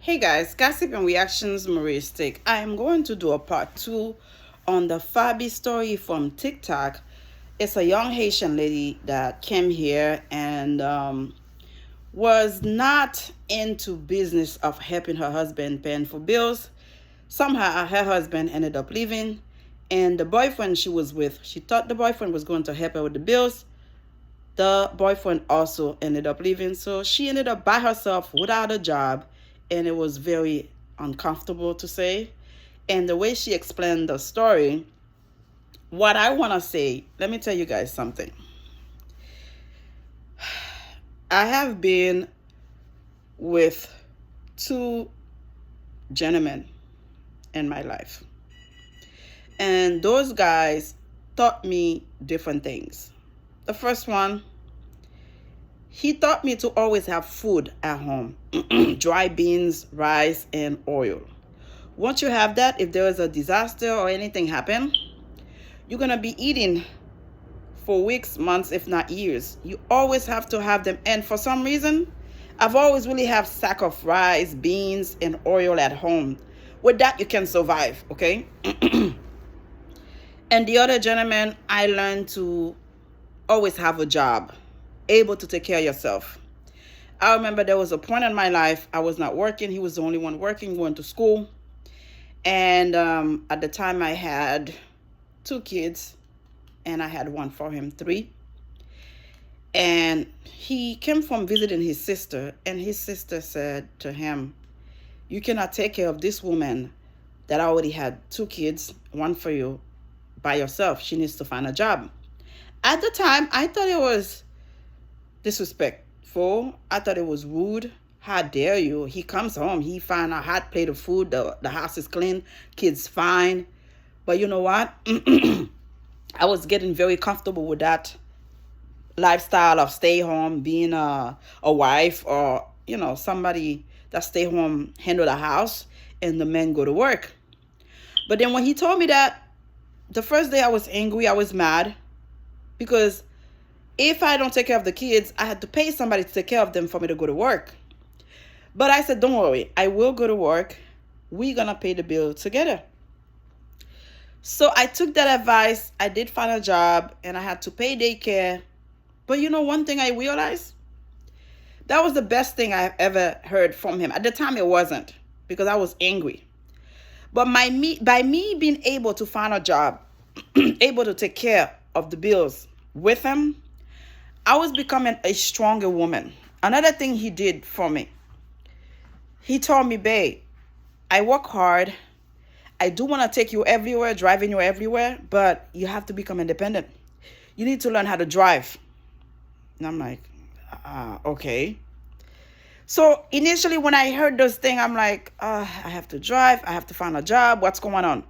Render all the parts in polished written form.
Hey guys, gossip and reactions, Marie Stick. I am going to do a part two on the Fabie story from TikTok. It's a young Haitian lady that came here and was not into business of helping her husband paying for bills. Somehow her husband ended up leaving, and the boyfriend she was with, she thought the boyfriend was going to help her with the bills. The boyfriend also ended up leaving, so she ended up by herself without a job, and it was very uncomfortable to say. And the way she explained the story, what I want to say, let me tell you guys something. I have been with two gentlemen in my life, and those guys taught me different things. The first one, he taught me to always have food at home, dry beans, rice, and oil. Once you have that, if there is a disaster or anything happen, you're going to be eating for weeks, months, if not years. You always have to have them. And for some reason, I've always really have sack of rice, beans, and oil at home. With that, you can survive, okay? And the other gentleman, I learned to always have a job, able to take care of yourself. I remember there was a point in my life I was not working. He was the only one working, going to school. And at the time I had two kids, and I had one for him, three. And he came from visiting his sister, and his sister said to him, "You cannot take care of this woman that already had two kids, one for you, by yourself. She needs to find a job." At the time, I thought it was disrespectful. I thought it was rude. How dare you? He comes home, he find a hot plate of food, the house is clean, kids fine. But you know what? I was getting very comfortable with that lifestyle of stay home, being a wife, or somebody that stay home, handle the house, and the men go to work. But then when he told me that, the first day I was angry, I was mad, because if I don't take care of the kids, I had to pay somebody to take care of them for me to go to work. But I said, don't worry, I will go to work. We're going to pay the bill together. So I took that advice. I did find a job, and I had to pay daycare. But one thing I realized? That was the best thing I've ever heard from him. At the time, it wasn't, because I was angry. But by me being able to find a job, able to take care of the bills with him, I was becoming a stronger woman. Another thing he did for me, he told me, "Babe, I work hard. I do want to take you everywhere, driving you everywhere, but you have to become independent. You need to learn how to drive." And I'm like, okay. So initially when I heard those things, I'm like, I have to drive. I have to find a job. What's going on?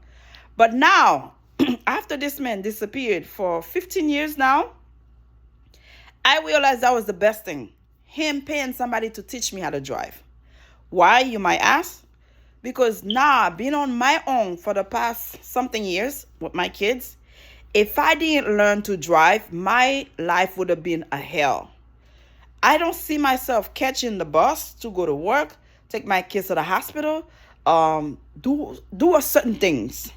But now, after this man disappeared for 15 years now, I realized that was the best thing. Him paying somebody to teach me how to drive. Why, you might ask? Because now, being on my own for the past something years with my kids, if I didn't learn to drive, my life would have been a hell. I don't see myself catching the bus to go to work, take my kids to the hospital, do certain things.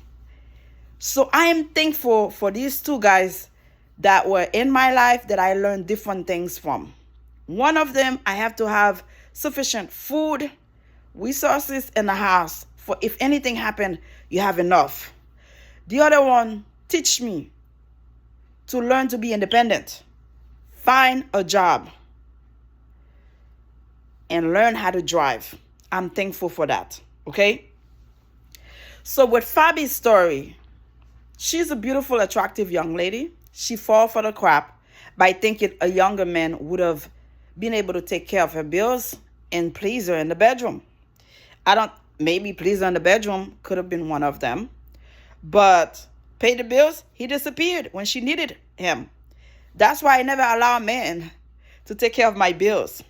So I am thankful for these two guys that were in my life that I learned different things from. One of them, I have to have sufficient food, resources in the house, for if anything happened, you have enough. The other one, teach me to learn to be independent, find a job, and learn how to drive. I'm thankful for that, okay? So with Fabie's story, she's a beautiful, attractive young lady. She fall for the crap by thinking a younger man would have been able to take care of her bills and please her in the bedroom. Maybe please her in the bedroom could have been one of them. But pay the bills, he disappeared when she needed him. That's why I never allow a man to take care of my bills.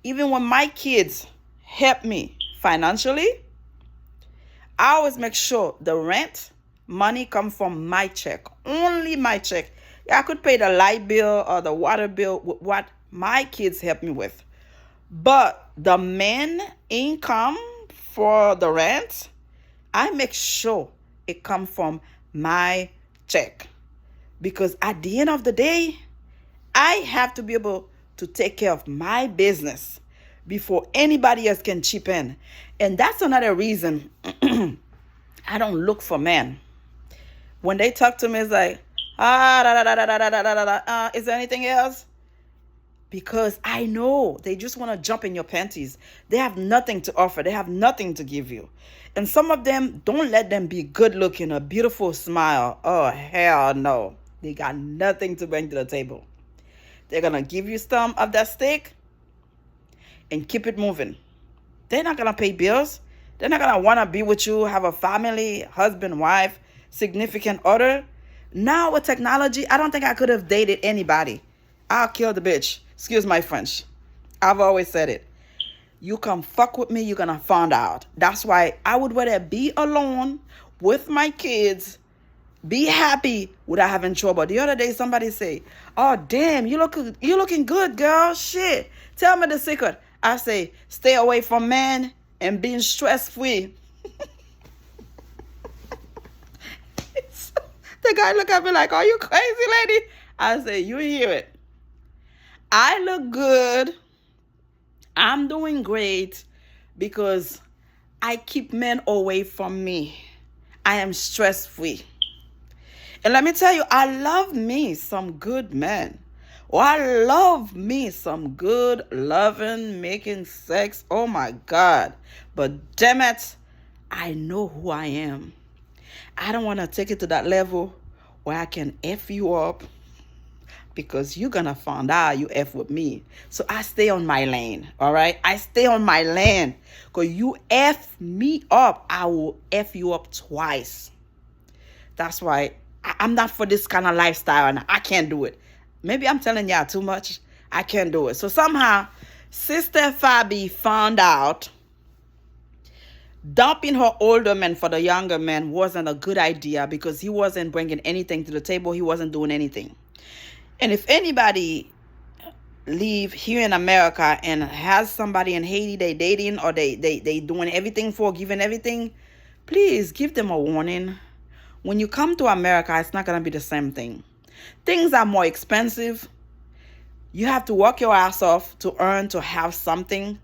Even when my kids help me financially, I always make sure the rent money come from my check, only my check. I could pay the light bill or the water bill with what my kids help me with. But the men income for the rent, I make sure it come from my check. Because at the end of the day, I have to be able to take care of my business before anybody else can chip in. And that's another reason I don't look for men. When they talk to me, it's like, is there anything else? Because I know they just want to jump in your panties. They have nothing to offer. They have nothing to give you. And some of them, don't let them be good looking, a beautiful smile. Oh, hell no. They got nothing to bring to the table. They're going to give you some of that steak and keep it moving. They're not going to pay bills. They're not going to want to be with you, have a family, husband, wife, significant other. Now with technology, I don't think I could have dated anybody. I'll kill the bitch. Excuse my French. I've always said it. You come fuck with me, you're going to find out. That's why I would rather be alone with my kids, be happy without having trouble. The other day, somebody say, oh, damn, you looking good, girl. Shit. Tell me the secret. I say, stay away from men and being stress-free. The guy look at me like, are you crazy, lady? I say, you hear it. I look good. I'm doing great because I keep men away from me. I am stress-free. And let me tell you, I love me some good men. Oh, I love me some good, loving, making sex. Oh, my God. But damn it, I know who I am. I don't want to take it to that level where I can F you up because you're going to find out you F with me. So I stay on my lane, all right? I stay on my lane because you F me up, I will F you up twice. That's why I'm not for this kind of lifestyle and I can't do it. Maybe I'm telling y'all too much. I can't do it. So somehow, Sister Fabie found out dumping her older man for the younger man wasn't a good idea because he wasn't bringing anything to the table. He wasn't doing anything. And if anybody live here in America and has somebody in Haiti they dating or they doing everything for, giving everything, please give them a warning. When you come to America, it's not going to be the same thing. Things are more expensive. You have to work your ass off to earn, to have something.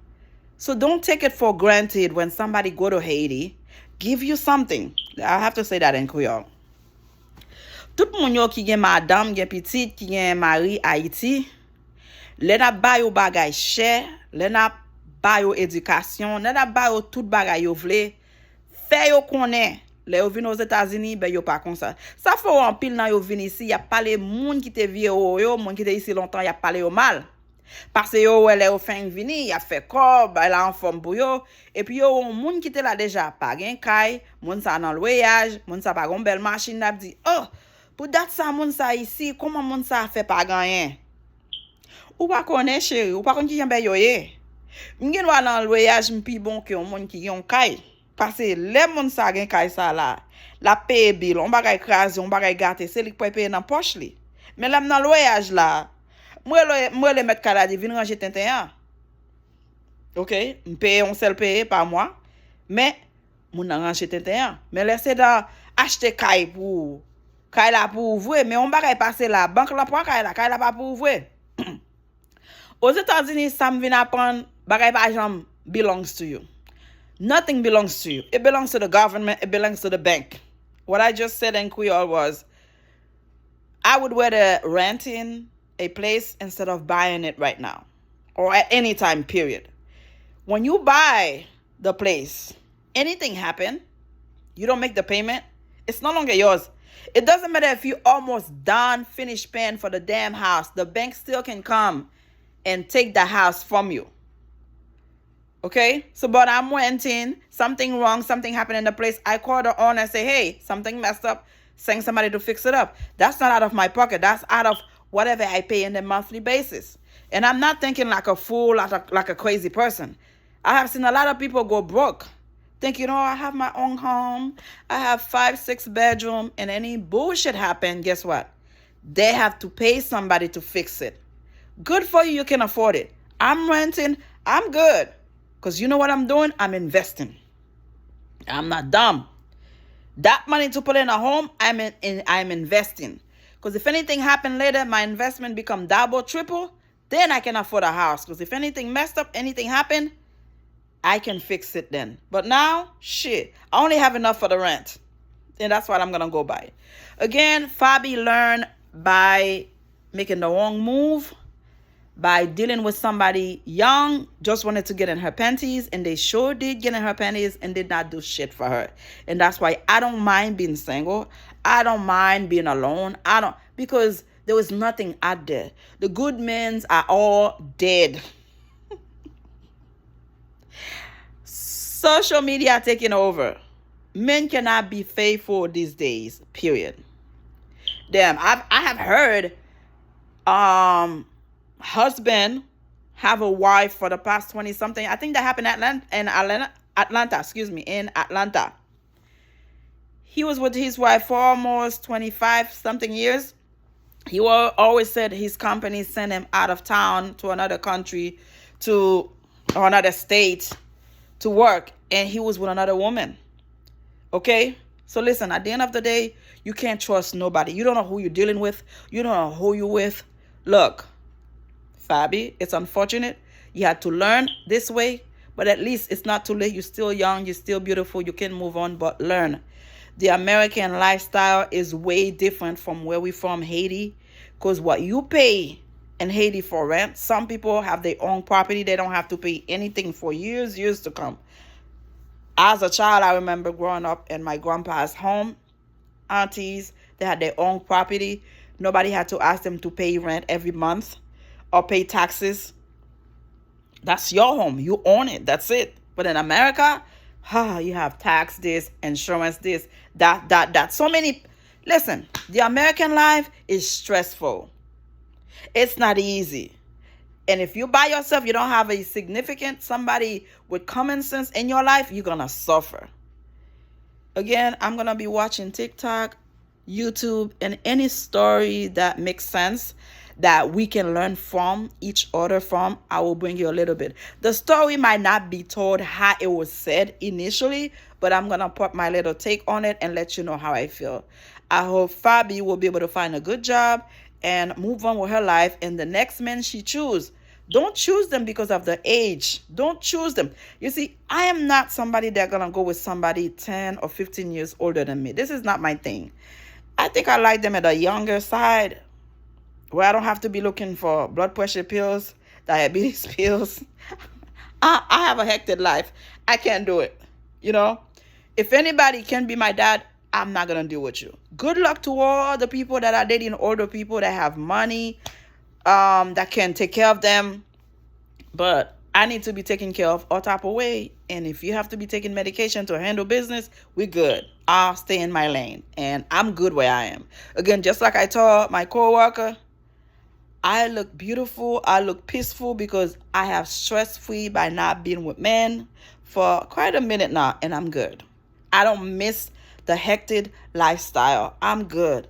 So don't take it for granted when somebody go to Haiti, give you something. I have to say that in Creole. Tout moun yo ki gen madame, gen petit, ki gen mari Haiti, le na bay yo bagay cher, le na bay yo edukasyon, le na bay yo tout bagay yo vle, fe yo konen. Le yo vin aux États-Unis, ben yo pa kon sa. Sa fò an pil nan yo vin ici, y a pale moun ki te vie yo, moun ki te ici longtemps, y a pale yo mal. Parce yo le yo fin vini, y a fait kob, elle a en forme pour yo, et puis yo moun ki te la déjà pa gen kay, moun sa nan loyage, moun sa pa gon belle machine, n'a dit, oh, pour dat sa moun sa ici, comment moun sa fait pa ganyen? Ou pa konnen chéri, ou pa kon ki jan be yo ye. M'gen wa nan loyage m'pi bon ki yon moun ki yon kay. Parce que les moun sa gen kay sa la paye bill, on bagay krasi, on bagay gâté, c'est li pou paye nan poche li. Mais là nan loyage là, moi le mettre kaladi vin ranger tintin. OK, m'paye on seul paye par mois, mais moun nan ranger tintin. Mais laissez dans acheter kay pour kay la pour ouvrir, mais on bagay passer la banque la pour kay la pas pour ouvrir. Aux États-Unis, ça me vient apprendre bagay pa jam belongs to you. Nothing belongs to you. It belongs to the government. It belongs to the bank. What I just said in Creole was, I would rather rent in a place instead of buying it right now. Or at any time, period. When you buy the place, anything happen, you don't make the payment, it's no longer yours. It doesn't matter if you almost done, finished paying for the damn house. The bank still can come and take the house from you. Okay, so but I'm renting, something wrong, something happened in the place. I call the owner and say, hey, something messed up, send somebody to fix it up. That's not out of my pocket. That's out of whatever I pay on a monthly basis. And I'm not thinking like a fool, like a crazy person. I have seen a lot of people go broke. Think, I have my own home. I have 5, 6 bedroom, and any bullshit happen, guess what? They have to pay somebody to fix it. Good for you, you can afford it. I'm renting, I'm good. Because you know what I'm doing? I'm investing. I'm not dumb. That money to put in a home, I'm investing. Because if anything happen later, my investment become double, triple, then I can afford a house. Because if anything messed up, anything happen, I can fix it then. But now, shit, I only have enough for the rent. And that's what I'm going to go by. Again, Fabie learned by making the wrong move, by dealing with somebody young, just wanted to get in her panties, and they sure did get in her panties and did not do shit for her. And that's why I don't mind being single. I don't mind being alone. Because there was nothing out there. The good men are all dead. Social media taking over. Men cannot be faithful these days, period. Damn, I have heard husband have a wife for the past 20 something. I think that happened in Atlanta. He was with his wife for almost 25 something years. He always said his company sent him out of town to another country or another state to work, and he was with another woman. Okay? So listen, at the end of the day, you can't trust nobody. You don't know who you're dealing with. You don't know who you're with. Look, Fabie, it's unfortunate. You had to learn this way, but at least it's not too late. You're still young. You're still beautiful. You can move on, but learn. The American lifestyle is way different from where we're from, Haiti, because what you pay in Haiti for rent, some people have their own property. They don't have to pay anything for years to come. As a child, I remember growing up in my grandpa's home. Aunties, they had their own property. Nobody had to ask them to pay rent every month or pay taxes. That's your home. You own it. That's it. But in America, you have tax this, insurance this, that. So many. Listen, the American life is stressful. It's not easy. And if you by yourself, you don't have a significant somebody with common sense in your life, you're going to suffer. Again, I'm going to be watching TikTok, YouTube, and any story that makes sense that we can learn from each other from. I will bring you a little bit. The story might not be told how it was said initially, but I'm going to put my little take on it and let you know how I feel. I hope Fabie will be able to find a good job and move on with her life. And the next man she choose, don't choose them because of the age. Don't choose them. You see, I am not somebody that's going to go with somebody 10 or 15 years older than me. This is not my thing. I think I like them at a younger side where I don't have to be looking for blood pressure pills, diabetes pills. I have a hectic life. I can't do it. You know, if anybody can be my dad, I'm not going to deal with you. Good luck to all the people that are dating older people that have money, that can take care of them. But I need to be taken care of all type of way. And if you have to be taking medication to handle business, we're good. I'll stay in my lane. And I'm good where I am. Again, just like I told my coworker, I look beautiful. I look peaceful because I have stress-free by not being with men for quite a minute now. And I'm good. I don't miss the hectic lifestyle. I'm good.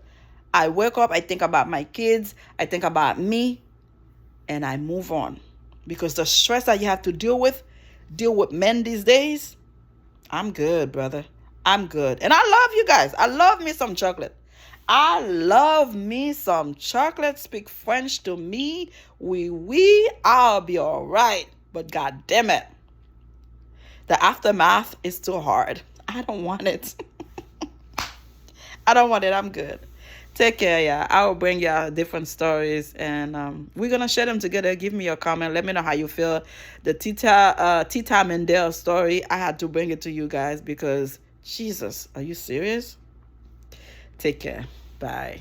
I wake up, I think about my kids, I think about me, and I move on. Because the stress that you have to deal with men these days, I'm good, brother. I'm good. And I love you guys. I love me some chocolate. I love me some chocolate. Speak French to me. Oui, I'll be all right. But God damn it, the aftermath is too hard. I don't want it. I don't want it. I'm good. Take care, yeah. I will bring y'all different stories, and we're gonna share them together. Give me your comment. Let me know how you feel. The Tita Mendel story, I had to bring it to you guys because Jesus, are you serious? Take care. Bye.